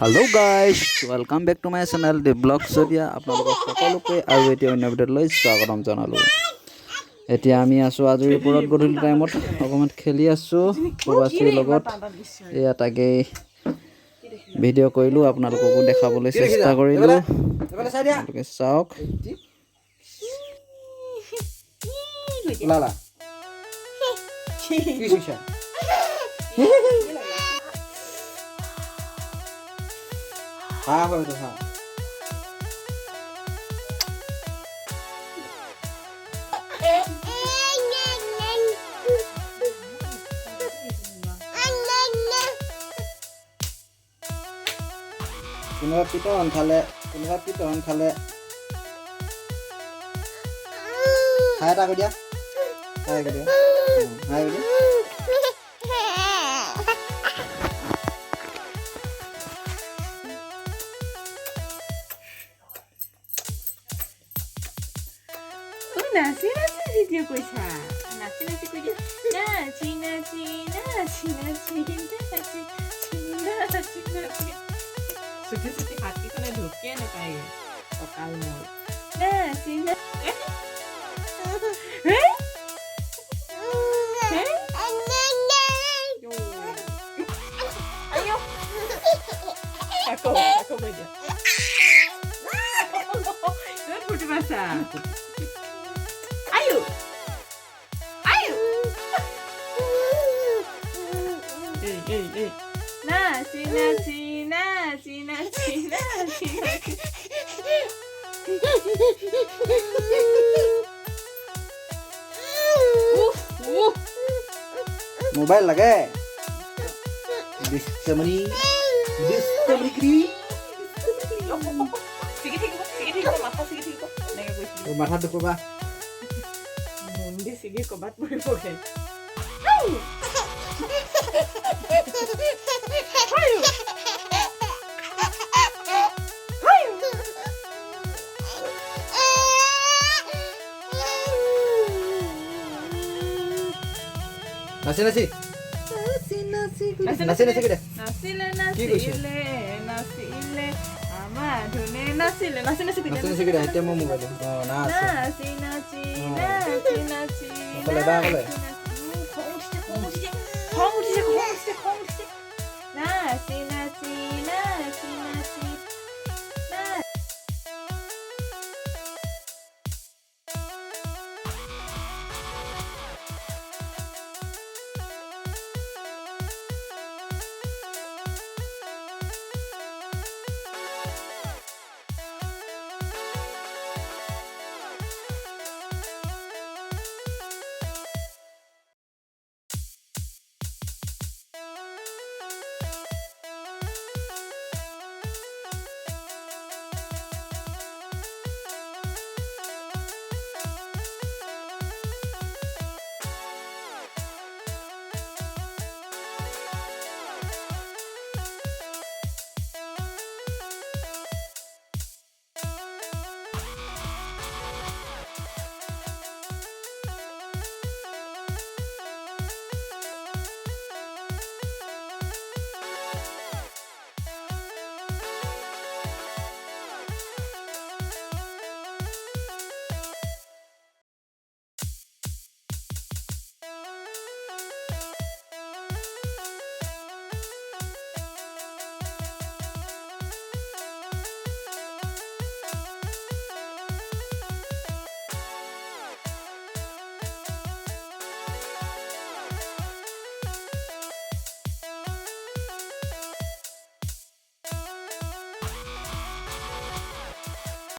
Hello' guys welcome back to my channel the blog studio' আপোনালোকক সকলোকে আৰু এতিয়া অন্য ভিডিঅ'লৈ স্বাগতম জনালোঁ। এতিয়া আমি আছোঁ আজিৰ ওপৰত গধূলি টাইমত অকণমান খেলি আছোঁ প্ৰবাসীৰ লগত। এয়া তাকেই ভিডিঅ' কৰিলোঁ, আপোনালোককো দেখাবলৈ চেষ্টা কৰিলোঁ, আপোনালোকে চাওক। हाँ भाई तो हाँ কোনোবা পিতন খালে হাই এটা কৰি দিয়া হাই কৰি দিয়া হাই কৰি দিয়া নাচি নাচি ভিডিঅ' কৈছা নাচি নাচি কৈ দিয়া নাচি নাচি নাচি নাচি নাচি নাচি নাচি চুটি চুটি হাতকেইখনে ঢুকিয়ে নাপায়গৈ কঁকাল মোৰ নাচি নাচি আকৌ কৈ দিয়া ফূৰ্তি পাইছা Ayo. Hey. Nasi. मोबाइल लगे डिस्कवरी करी माथा दुखबा मुंडी सिगी कबात मरिब गे नासी নাচি